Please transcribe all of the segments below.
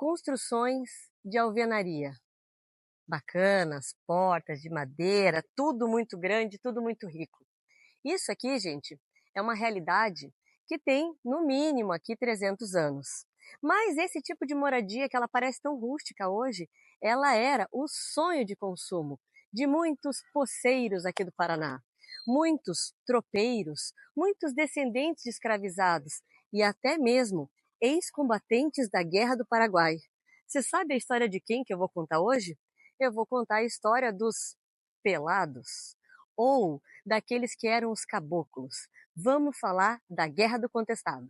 construções de alvenaria. Bacanas, portas de madeira, tudo muito grande, tudo muito rico. Isso aqui, gente, é uma realidade que tem, no mínimo, aqui 300 anos. Mas esse tipo de moradia que ela parece tão rústica hoje, ela era o sonho de consumo de muitos poceiros aqui do Paraná. Muitos tropeiros, muitos descendentes de escravizados e até mesmo ex-combatentes da Guerra do Paraguai. Você sabe a história de quem que eu vou contar hoje? Eu vou contar a história dos pelados, ou daqueles que eram os caboclos. Vamos falar da Guerra do Contestado.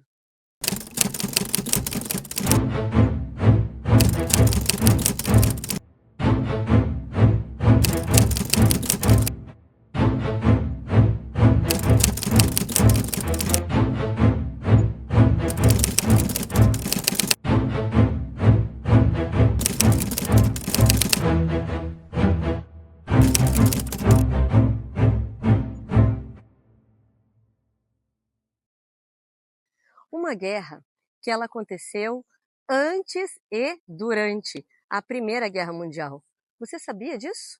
Uma guerra que ela aconteceu antes e durante a Primeira Guerra Mundial. Você sabia disso?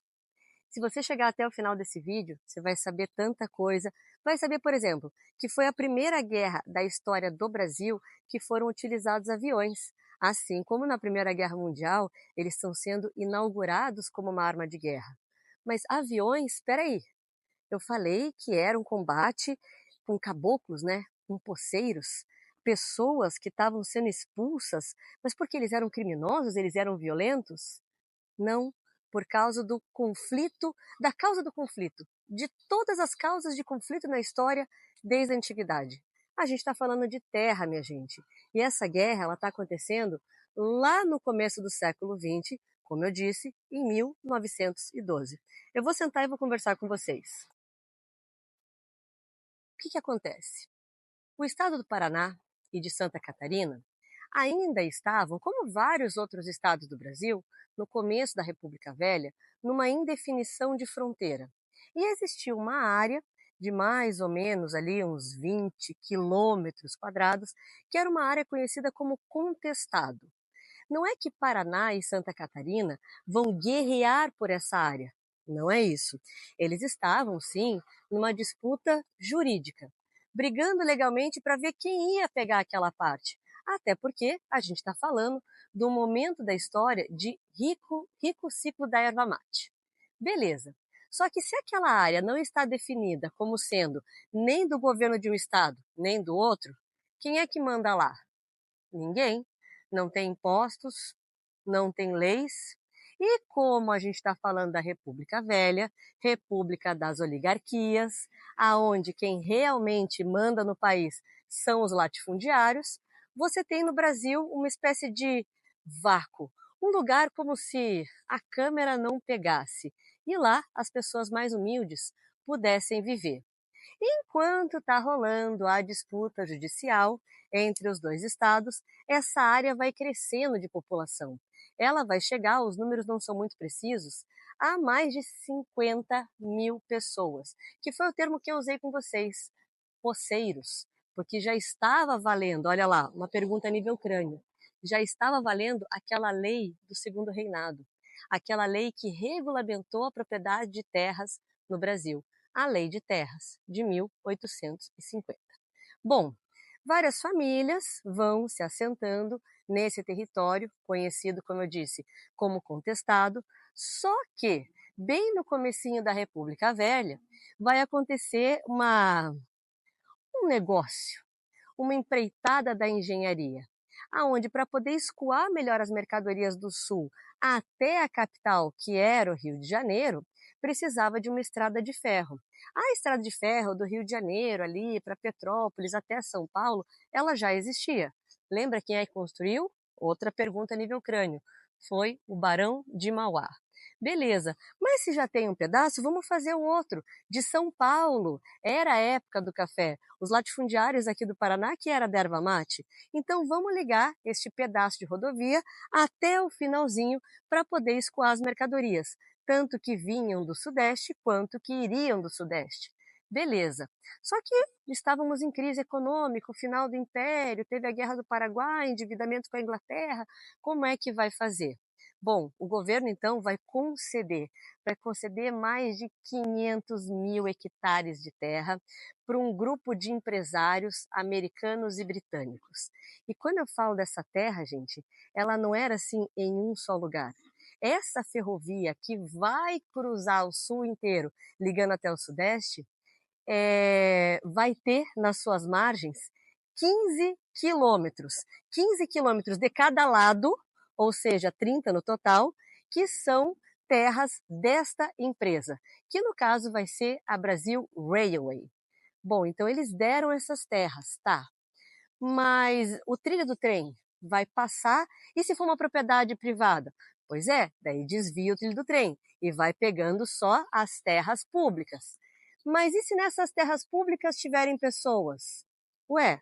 Se você chegar até o final desse vídeo, você vai saber tanta coisa. Vai saber, por exemplo, que foi a primeira guerra da história do Brasil que foram utilizados aviões. Assim como na Primeira Guerra Mundial, eles estão sendo inaugurados como uma arma de guerra. Mas aviões, espera aí, eu falei que era um combate com caboclos, né? Com poceiros, pessoas que estavam sendo expulsas, mas porque eles eram criminosos, eles eram violentos? Não, por causa do conflito, da causa do conflito, de todas as causas de conflito na história desde a antiguidade. A gente está falando de terra, minha gente. E essa guerra ela está acontecendo lá no começo do século XX, como eu disse, em 1912. Eu vou sentar e vou conversar com vocês. O que acontece? O estado do Paraná e de Santa Catarina ainda estavam, como vários outros estados do Brasil, no começo da República Velha, numa indefinição de fronteira. E existia uma área de mais ou menos ali uns 20 quilômetros quadrados, que era uma área conhecida como contestado. Não é que Paraná e Santa Catarina vão guerrear por essa área. Não é isso. Eles estavam, sim, numa disputa jurídica, brigando legalmente para ver quem ia pegar aquela parte. Até porque a gente está falando do momento da história de rico ciclo da erva mate. Beleza. Só que se aquela área não está definida como sendo nem do governo de um estado, nem do outro, quem é que manda lá? Ninguém. Não tem impostos, não tem leis. E como a gente está falando da República Velha, República das Oligarquias, aonde quem realmente manda no país são os latifundiários, você tem no Brasil uma espécie de vácuo, um lugar como se a câmera não pegasse e lá as pessoas mais humildes pudessem viver. Enquanto está rolando a disputa judicial entre os dois estados, essa área vai crescendo de população. Ela vai chegar, os números não são muito precisos, a mais de 50 mil pessoas, que foi o termo que eu usei com vocês, poceiros, porque já estava valendo, olha lá, uma pergunta a nível crânio, já estava valendo aquela lei do Segundo Reinado, aquela lei que regulamentou a propriedade de terras no Brasil, a Lei de Terras de 1850. Bom, várias famílias vão se assentando nesse território, conhecido, como eu disse, como contestado, só que, bem no comecinho da República Velha, vai acontecer um negócio, uma empreitada da engenharia, aonde para poder escoar melhor as mercadorias do sul até a capital, que era o Rio de Janeiro, precisava de uma estrada de ferro. A estrada de ferro do Rio de Janeiro, ali para Petrópolis até São Paulo, ela já existia. Lembra quem é que construiu? Outra pergunta a nível crânio. Foi o Barão de Mauá. Beleza, mas se já tem um pedaço, vamos fazer o outro, de São Paulo. Era a época do café. Os latifundiários aqui do Paraná que era da erva mate. Então vamos ligar este pedaço de rodovia até o finalzinho para poder escoar as mercadorias, tanto que vinham do sudeste quanto que iriam do sudeste. Beleza. Só que estávamos em crise econômica, o final do Império, teve a Guerra do Paraguai, endividamento com a Inglaterra. Como é que vai fazer? Bom, o governo então vai conceder mais de 500 mil hectares de terra para um grupo de empresários americanos e britânicos. E quando eu falo dessa terra, gente, ela não era assim em um só lugar. Essa ferrovia que vai cruzar o sul inteiro, ligando até o sudeste, vai ter nas suas margens 15 quilômetros. 15 quilômetros de cada lado, ou seja, 30 no total, que são terras desta empresa, que no caso vai ser a Brasil Railway. Bom, então eles deram essas terras, tá? Mas o trilho do trem vai passar, e se for uma propriedade privada? Pois é, daí desvia o trilho do trem e vai pegando só as terras públicas. Mas e se nessas terras públicas tiverem pessoas? Ué,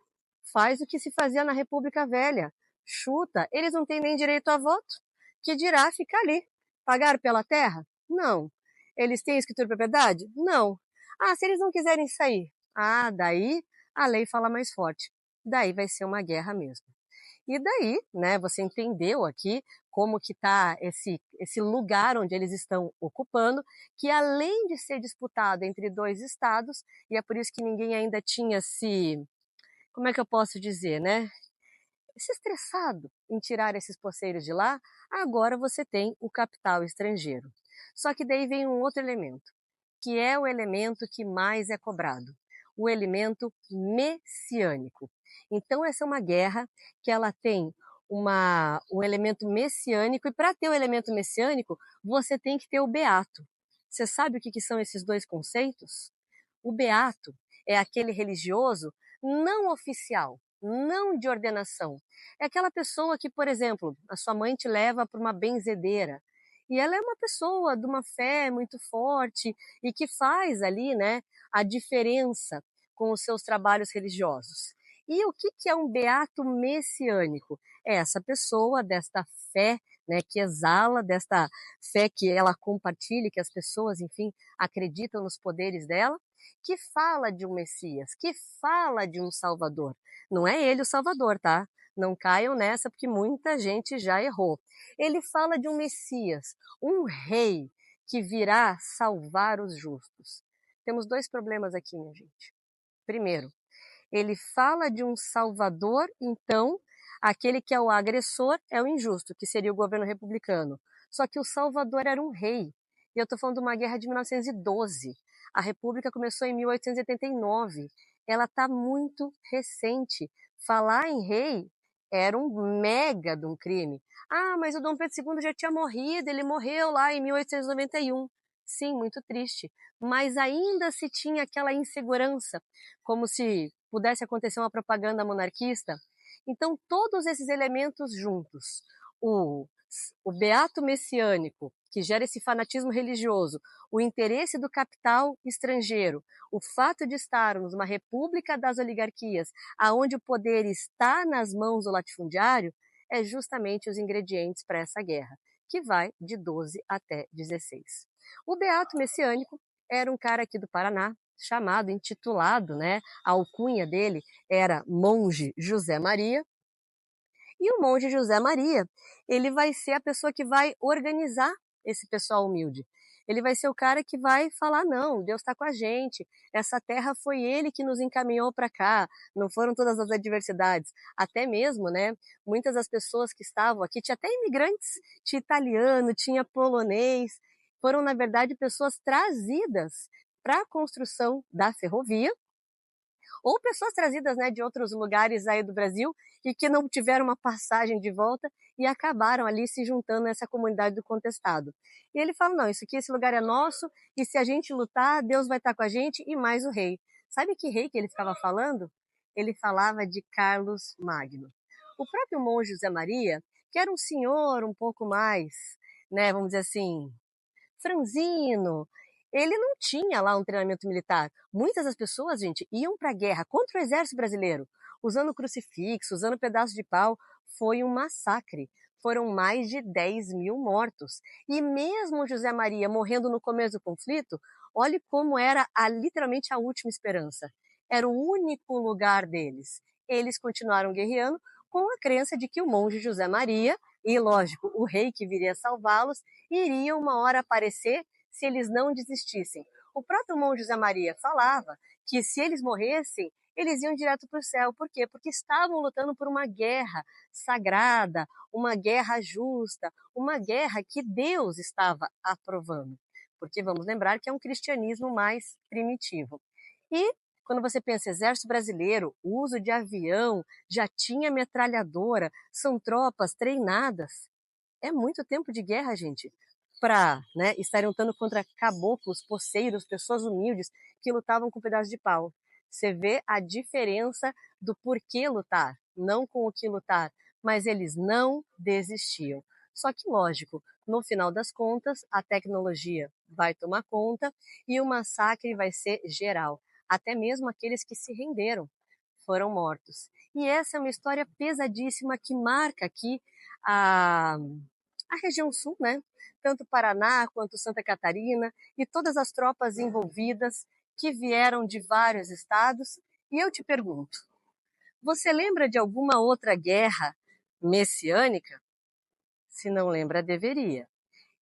faz o que se fazia na República Velha. Chuta, eles não têm nem direito a voto. Que dirá ficar ali. Pagar pela terra? Não. Eles têm escritura de propriedade? Não. Ah, se eles não quiserem sair? Ah, daí a lei fala mais forte. Daí vai ser uma guerra mesmo. E daí, né, você entendeu aqui como que está esse lugar onde eles estão ocupando, que além de ser disputado entre dois estados, e é por isso que ninguém ainda tinha como é que eu posso dizer, né, se estressado em tirar esses poceiros de lá, agora você tem o capital estrangeiro. Só que daí vem um outro elemento, que é o elemento que mais é cobrado, o elemento messiânico. Então essa é uma guerra que ela tem um elemento messiânico, e para ter o elemento messiânico, você tem que ter o beato. Você sabe o que são esses dois conceitos? O beato é aquele religioso não oficial, não de ordenação. É aquela pessoa que, por exemplo, a sua mãe te leva para uma benzedeira, e ela é uma pessoa de uma fé muito forte e que faz ali, né, a diferença com os seus trabalhos religiosos. E o que é um beato messiânico? É essa pessoa desta fé, né, que exala desta fé que ela compartilha, que as pessoas, enfim, acreditam nos poderes dela, que fala de um Messias, que fala de um Salvador. Não é ele o Salvador, tá? Não caiam nessa, porque muita gente já errou. Ele fala de um Messias, um rei que virá salvar os justos. Temos dois problemas aqui, minha gente. Primeiro, ele fala de um Salvador, então aquele que é o agressor é o injusto, que seria o governo republicano. Só que o Salvador era um rei. E eu estou falando de uma guerra de 1912. A República começou em 1889. Ela está muito recente. Falar em rei era um mega de um crime. Ah, mas o Dom Pedro II já tinha morrido, ele morreu lá em 1891. Sim, muito triste. Mas ainda se tinha aquela insegurança, como se pudesse acontecer uma propaganda monarquista. Então, todos esses elementos juntos, o, o beato messiânico, que gera esse fanatismo religioso, o interesse do capital estrangeiro, o fato de estarmos numa república das oligarquias, aonde o poder está nas mãos do latifundiário, é justamente os ingredientes para essa guerra, que vai de 12 até 16. O beato messiânico era um cara aqui do Paraná, chamado, intitulado, né? A alcunha dele era Monge José Maria. E o Monge José Maria, ele vai ser a pessoa que vai organizar esse pessoal humilde. Ele vai ser o cara que vai falar, não, Deus está com a gente, essa terra foi ele que nos encaminhou para cá, não foram todas as adversidades. Até mesmo, né, muitas das pessoas que estavam aqui, tinha até imigrantes, tinha italiano, tinha polonês, foram, na verdade, pessoas trazidas para a construção da ferrovia, ou pessoas trazidas, né, de outros lugares aí do Brasil e que não tiveram uma passagem de volta e acabaram ali se juntando nessa comunidade do contestado. E ele fala, não, isso aqui, esse lugar é nosso, e se a gente lutar, Deus vai estar com a gente e mais o rei. Sabe que rei que ele ficava falando? Ele falava de Carlos Magno. O próprio monge José Maria, que era um senhor um pouco mais, né, vamos dizer assim, franzino. Ele não tinha lá um treinamento militar. Muitas das pessoas, gente, iam para a guerra contra o exército brasileiro, usando crucifixo, usando pedaço de pau. Foi um massacre. Foram mais de 10 mil mortos. E mesmo José Maria morrendo no começo do conflito, Olhe como era literalmente a última esperança. Era o único lugar deles. Eles continuaram guerreando com a crença de que o monge José Maria e, lógico, o rei que viria salvá-los iria uma hora aparecer se eles não desistissem. O próprio monge José Maria falava que se eles morressem, eles iam direto para o céu. Por quê? Porque estavam lutando por uma guerra sagrada, uma guerra justa, uma guerra que Deus estava aprovando. Porque vamos lembrar que é um cristianismo mais primitivo. E quando você pensa exército brasileiro, uso de avião, já tinha metralhadora, são tropas treinadas. É muito tempo de guerra, gente, para estarem lutando contra caboclos, poceiros, pessoas humildes que lutavam com um pedaço de pau. Você vê a diferença do porquê lutar, não com o que lutar, mas eles não desistiam. Só que, lógico, no final das contas, a tecnologia vai tomar conta e o massacre vai ser geral. Até mesmo aqueles que se renderam foram mortos. E essa é uma história pesadíssima que marca aqui a, a região sul, né? Tanto Paraná quanto Santa Catarina e todas as tropas envolvidas que vieram de vários estados. E eu te pergunto, você lembra de alguma outra guerra messiânica? Se não lembra, deveria.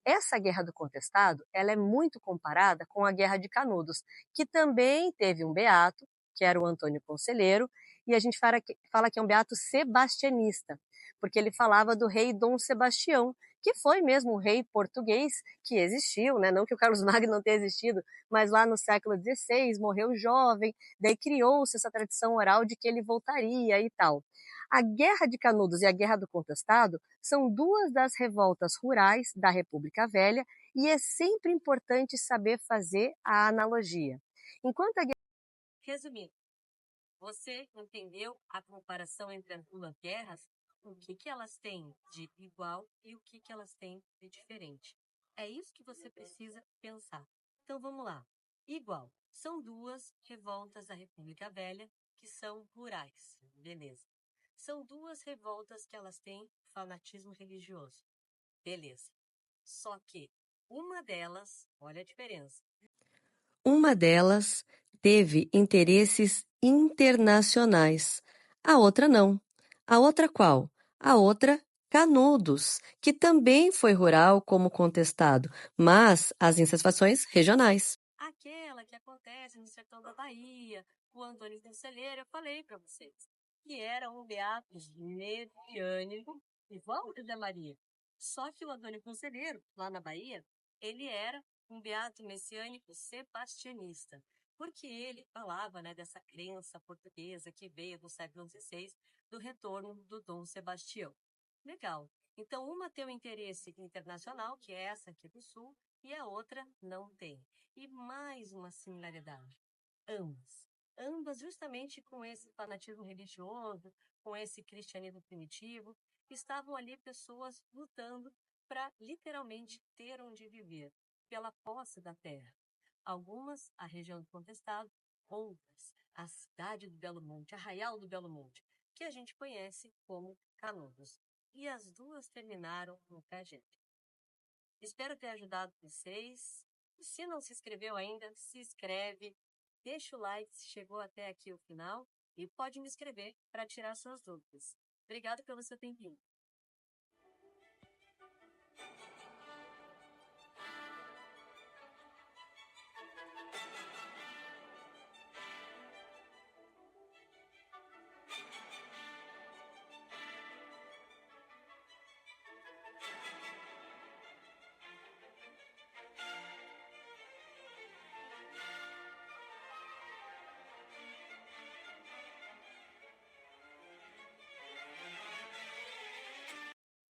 Essa Guerra do Contestado, ela é muito comparada com a Guerra de Canudos, que também teve um beato, que era o Antônio Conselheiro, e a gente fala que é um beato sebastianista, porque ele falava do rei Dom Sebastião, que foi mesmo um rei português que existiu, né? Não que o Carlos Magno não tenha existido, mas lá no século XVI morreu jovem, daí criou-se essa tradição oral de que ele voltaria e tal. A Guerra de Canudos e a Guerra do Contestado são duas das revoltas rurais da República Velha e é sempre importante saber fazer a analogia. Enquanto a guerra... Resumindo, você entendeu a comparação entre as duas guerras? O que elas têm de igual e o que elas têm de diferente? É isso que você precisa pensar. Então vamos lá. Igual. São duas revoltas da República Velha que são rurais. Beleza. São duas revoltas que elas têm fanatismo religioso. Beleza. Só que uma delas, olha a diferença. Uma delas teve interesses internacionais. A outra não. A outra qual? A outra, Canudos, que também foi rural como contestado, mas as insatisfações regionais. Aquela que acontece no sertão da Bahia, o Antônio Conselheiro, eu falei para vocês, que era um beato messiânico, igual o José Maria. Só que o Antônio Conselheiro, lá na Bahia, ele era um beato messiânico sebastianista, porque ele falava, dessa crença portuguesa que veio do século XVI, do retorno do Dom Sebastião. Legal. Então, uma tem um interesse internacional, que é essa aqui do Sul, e a outra não tem. E mais uma similaridade. Ambas justamente com esse fanatismo religioso, com esse cristianismo primitivo, estavam ali pessoas lutando para literalmente ter onde viver, pela posse da terra. Algumas, a região do Contestado, outras, a cidade do Belo Monte, Arraial do Belo Monte, que a gente conhece como Canudos. E as duas terminaram no trajeto. Espero ter ajudado vocês. Se não se inscreveu ainda, se inscreve, deixa o like se chegou até aqui o final e pode me escrever para tirar suas dúvidas. Obrigado pelo seu tempinho.